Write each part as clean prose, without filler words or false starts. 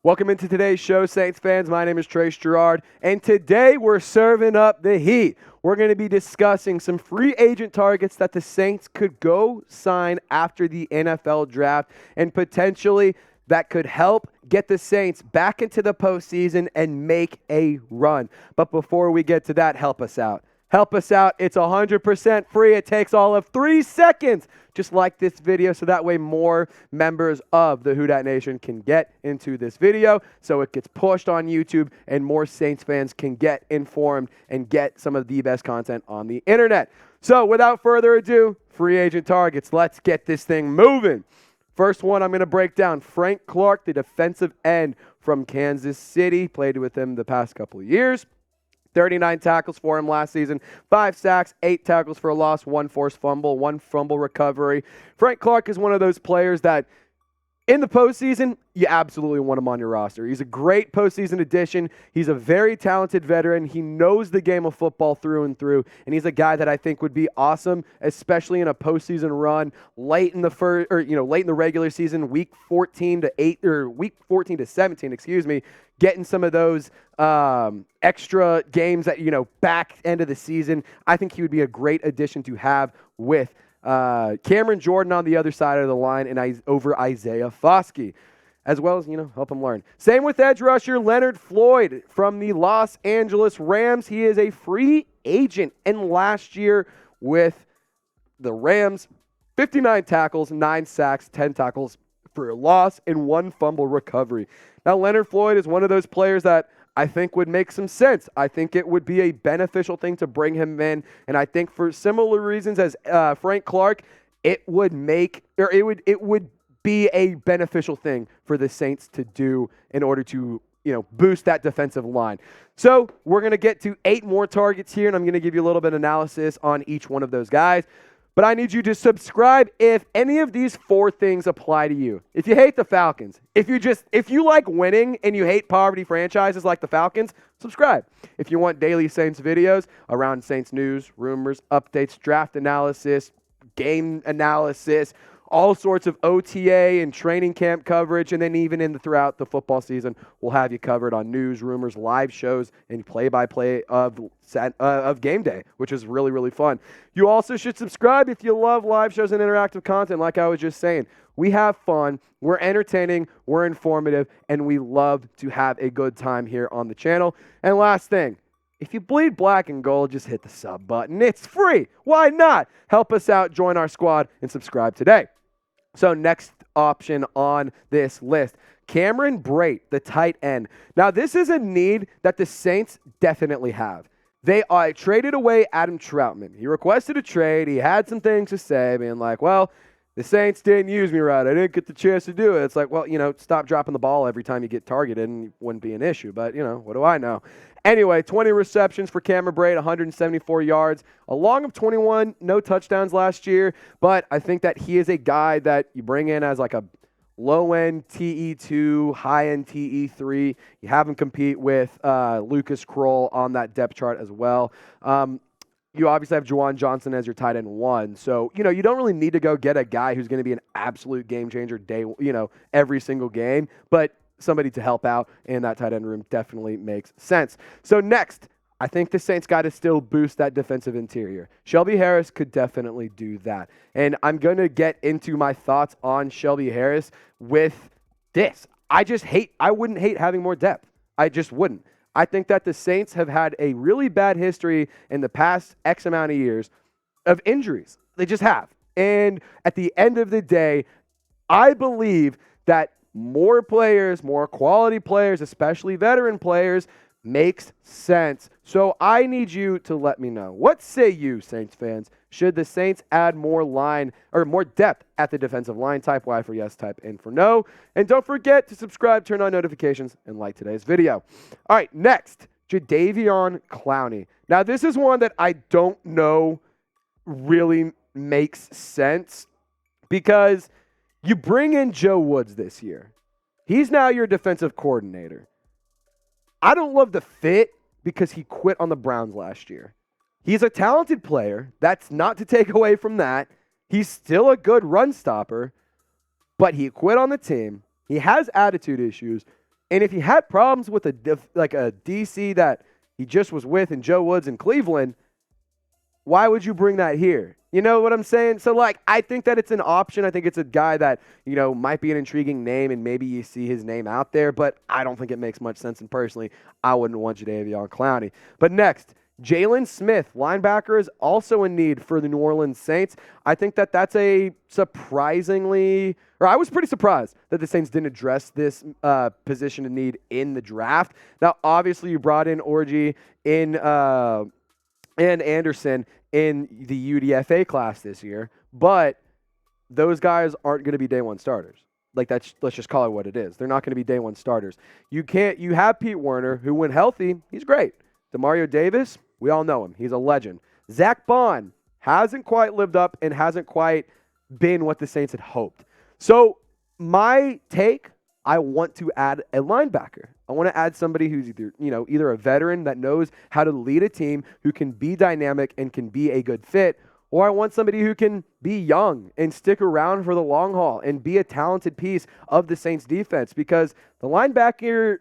Welcome into today's show, Saints fans. My name is Trace Girouard, and today we're serving up the heat. We're going to be discussing some free agent targets that the Saints could go sign after the NFL draft, and potentially that could help get the Saints back into the postseason and make a run. But before we get to that, help us out. Help us out. It's 100% free. It takes all of 3 seconds. Just like this video, so that way more members of the Who Dat Nation can get into this video, so it gets pushed on YouTube and more Saints fans can get informed and get some of the best content on the internet. So without further ado, free agent targets. Let's get this thing moving. First one I'm going to break down, Frank Clark, the defensive end from Kansas City. Played with him the past couple of years. 39 tackles for him last season, 5 sacks, 8 tackles for a loss, 1 forced fumble, 1 fumble recovery. Frank Clark is one of those players that in the postseason, you absolutely want him on your roster. He's a great postseason addition. He's a very talented veteran. He knows the game of football through and through, and he's a guy that I think would be awesome, especially in a postseason run late in the late in the regular season, week 14 to 17, getting some of those extra games that back end of the season. I think he would be a great addition to have with Cameron Jordan on the other side of the line and over Isaiah Foskey, as well as, help him learn. Same with edge rusher Leonard Floyd from the Los Angeles Rams. He is a free agent, and last year with the Rams, 59 tackles, 9 sacks, 10 tackles for a loss, and 1 fumble recovery. Now, Leonard Floyd is one of those players that I think would make some sense. I think it would be a beneficial thing to bring him in, and I think for similar reasons as Frank Clark, it would be a beneficial thing for the Saints to do in order to boost that defensive line. So we're going to get to 8 more targets here, and I'm going to give you a little bit of analysis on each one of those guys. But I need you to subscribe if any of these 4 things apply to you. If you hate the Falcons, if you like winning and you hate poverty franchises like the Falcons, subscribe. If you want daily Saints videos around Saints news, rumors, updates, draft analysis, game analysis, all sorts of OTA and training camp coverage, and then even throughout the football season, we'll have you covered on news, rumors, live shows, and play-by-play of game day, which is really, really fun. You also should subscribe if you love live shows and interactive content, like I was just saying. We have fun, we're entertaining, we're informative, and we love to have a good time here on the channel. And last thing, if you bleed black and gold, just hit the sub button. It's free. Why not? Help us out, join our squad, and subscribe today. So next option on this list, Cameron Brate, the tight end. Now, this is a need that the Saints definitely have. They traded away Adam Troutman. He requested a trade. He had some things to say, being like, well, the Saints didn't use me right. I didn't get the chance to do it. It's like, well, stop dropping the ball every time you get targeted and it wouldn't be an issue. But, what do I know? Anyway, 20 receptions for Cameron Brate, 174 yards, a long of 21, no touchdowns last year. But I think that he is a guy that you bring in as like a low-end TE2, high-end TE3. You have him compete with Lucas Kroll on that depth chart as well. You obviously have Juwan Johnson as your tight end 1. So, you don't really need to go get a guy who's going to be an absolute game changer every single game. But somebody to help out in that tight end room definitely makes sense. So next, I think the Saints got to still boost that defensive interior. Shelby Harris could definitely do that. And I'm going to get into my thoughts on Shelby Harris with this. I wouldn't hate having more depth. I just wouldn't. I think that the Saints have had a really bad history in the past X amount of years of injuries. They just have. And at the end of the day, I believe that more players, more quality players, especially veteran players, makes sense. So I need you to let me know. What say you, Saints fans? Should the Saints add more depth at the defensive line? Type Y for yes, type N for no. And don't forget to subscribe, turn on notifications, and like today's video. All right, next, Jadeveon Clowney. Now, this is one that I don't know really makes sense because you bring in Joe Woods this year. He's now your defensive coordinator. I don't love the fit because he quit on the Browns last year. He's a talented player. That's not to take away from that. He's still a good run stopper, but he quit on the team. He has attitude issues. And if he had problems with a DC that he just was with in Joe Woods in Cleveland, why would you bring that here? You know what I'm saying? So, I think that it's an option. I think it's a guy that, might be an intriguing name, and maybe you see his name out there, but I don't think it makes much sense. And personally, I wouldn't want Jadeveon Clowney. But next, Jaylon Smith, linebacker, is also in need for the New Orleans Saints. I think that that's I was pretty surprised that the Saints didn't address this position of need in the draft. Now, obviously, you brought in Orji and Anderson in the UDFA class this year, but those guys aren't going to be day one starters. Let's just call it what it is. They're not going to be day one starters. You have Pete Werner, who when healthy, he's great. Demario Davis, we all know him. He's a legend. Zach Bond hasn't quite lived up and hasn't quite been what the Saints had hoped. So my take, I want to add a linebacker. I want to add somebody who's either a veteran that knows how to lead a team, who can be dynamic and can be a good fit, or I want somebody who can be young and stick around for the long haul and be a talented piece of the Saints defense, because the linebacker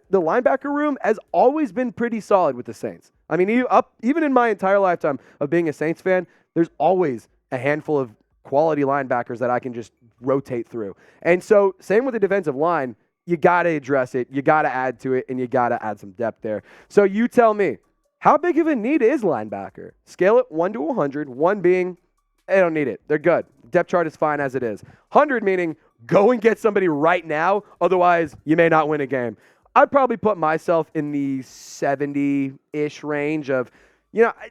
room has always been pretty solid with the Saints. I mean, even in my entire lifetime of being a Saints fan, there's always a handful of quality linebackers that I can just rotate through. And so same with the defensive line. You got to address it, you got to add to it, and you got to add some depth there. So you tell me, how big of a need is linebacker? Scale it 1 to 100, 1 being, they don't need it. They're good. Depth chart is fine as it is. 100 meaning go and get somebody right now, otherwise you may not win a game. I'd probably put myself in the 70-ish range of,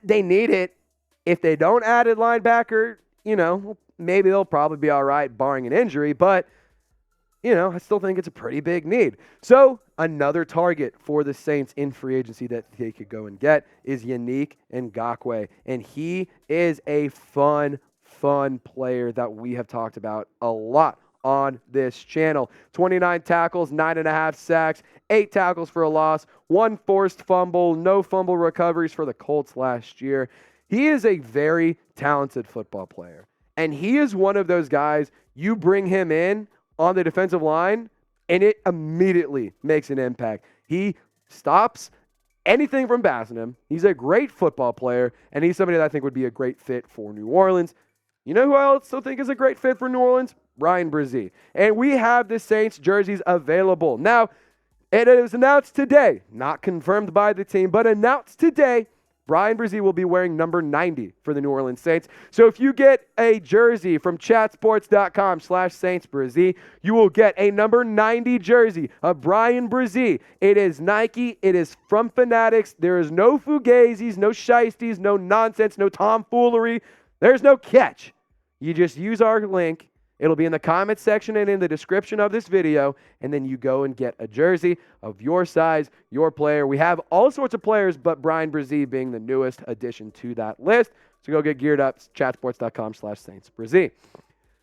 they need it. If they don't add a linebacker, maybe they'll probably be all right barring an injury, but I still think it's a pretty big need. So another target for the Saints in free agency that they could go and get is Yannick Ngakoue. And he is a fun player that we have talked about a lot on this channel. 29 tackles, 9.5 sacks, 8 tackles for a loss, 1 forced fumble, no fumble recoveries for the Colts last year. He is a very talented football player. And he is one of those guys, you bring him in on the defensive line, and it immediately makes an impact. He stops anything from passing him. He's a great football player, and he's somebody that I think would be a great fit for New Orleans. You know who I also think is a great fit for New Orleans? Bryan Bresee. And we have the Saints jerseys available. Now, it is announced today, not confirmed by the team, but announced today, Bryan Bresee will be wearing number 90 for the New Orleans Saints. So if you get a jersey from chatsports.com/SaintsBresee, you will get a number 90 jersey of Bryan Bresee. It is Nike. It is from Fanatics. There is no fugazis, no shiesties, no nonsense, no tomfoolery. There's no catch. You just use our link. It'll be in the comments section and in the description of this video, and then you go and get a jersey of your size, your player. We have all sorts of players, but Bryan Bresee being the newest addition to that list. So go get geared up, chatsports.com/SaintsBresee.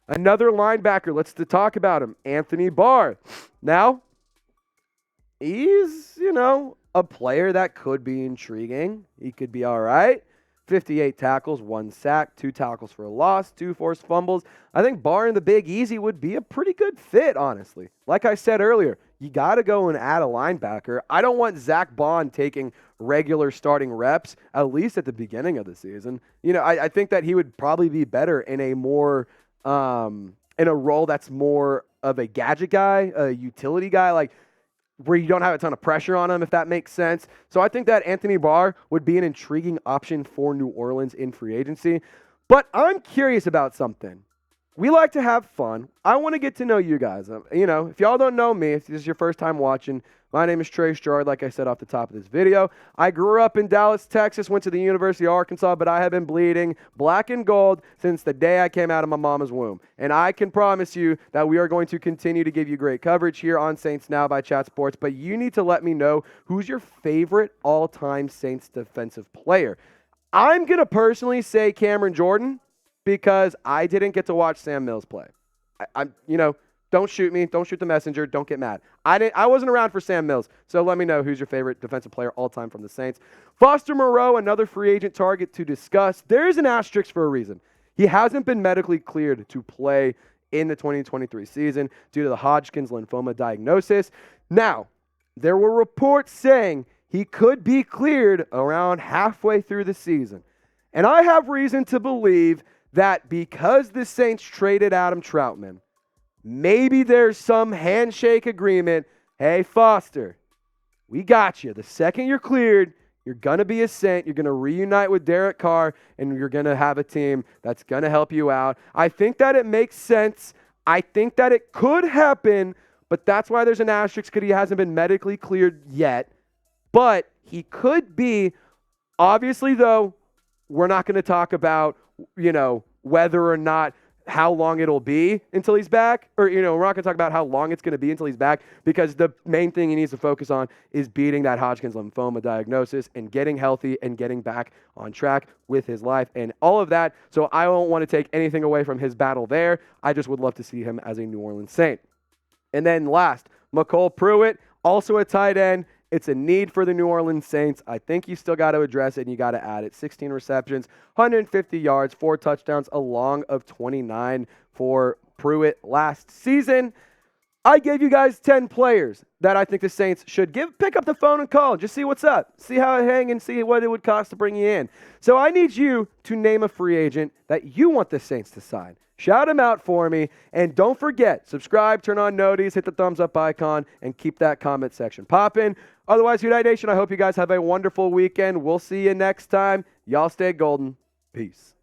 Another linebacker, let's talk about him, Anthony Barr. Now, he's, a player that could be intriguing. He could be all right. 58 tackles, 1 sack, 2 tackles for a loss, 2 forced fumbles. I think Barr in the Big Easy would be a pretty good fit, honestly. Like I said earlier, you got to go and add a linebacker. I don't want Zach Bond taking regular starting reps, at least at the beginning of the season. I think that he would probably be better in a more in a role that's more of a gadget guy, a utility guy, where you don't have a ton of pressure on him, if that makes sense. So I think that Anthony Barr would be an intriguing option for New Orleans in free agency. But I'm curious about something. We like to have fun. I want to get to know you guys. If y'all don't know me, if this is your first time watching, my name is Trey Girouard, like I said off the top of this video. I grew up in Dallas, Texas, went to the University of Arkansas, but I have been bleeding black and gold since the day I came out of my mama's womb. And I can promise you that we are going to continue to give you great coverage here on Saints Now by Chat Sports, but you need to let me know who's your favorite all-time Saints defensive player. I'm going to personally say Cameron Jordan because I didn't get to watch Sam Mills play. Don't shoot me. Don't shoot the messenger. Don't get mad. I wasn't around for Sam Mills, so let me know who's your favorite defensive player all time from the Saints. Foster Moreau, another free agent target to discuss. There is an asterisk for a reason. He hasn't been medically cleared to play in the 2023 season due to the Hodgkin's lymphoma diagnosis. Now, there were reports saying he could be cleared around halfway through the season. And I have reason to believe that because the Saints traded Adam Troutman, maybe there's some handshake agreement. Hey, Foster, we got you. The second you're cleared, you're going to be a Saint. You're going to reunite with Derek Carr, and you're going to have a team that's going to help you out. I think that it makes sense. I think that it could happen, but that's why there's an asterisk because he hasn't been medically cleared yet. But he could be. Obviously, though, we're not going to talk about, whether or not how long it'll be until he's back. Or, we're not going to talk about how long it's going to be until he's back because the main thing he needs to focus on is beating that Hodgkin's lymphoma diagnosis and getting healthy and getting back on track with his life and all of that. So I don't want to take anything away from his battle there. I just would love to see him as a New Orleans Saint. And then last, McCole Pruitt, also a tight end. It's a need for the New Orleans Saints. I think you still got to address it, and you got to add it. 16 receptions, 150 yards, 4 touchdowns, a long of 29 for Pruitt last season. I gave you guys 10 players that I think the Saints should pick up the phone and call. Just see what's up. See how it hangs and see what it would cost to bring you in. So I need you to name a free agent that you want the Saints to sign. Shout him out for me. And don't forget, subscribe, turn on noties, hit the thumbs up icon, and keep that comment section popping. Otherwise, Unite Nation, I hope you guys have a wonderful weekend. We'll see you next time. Y'all stay golden. Peace.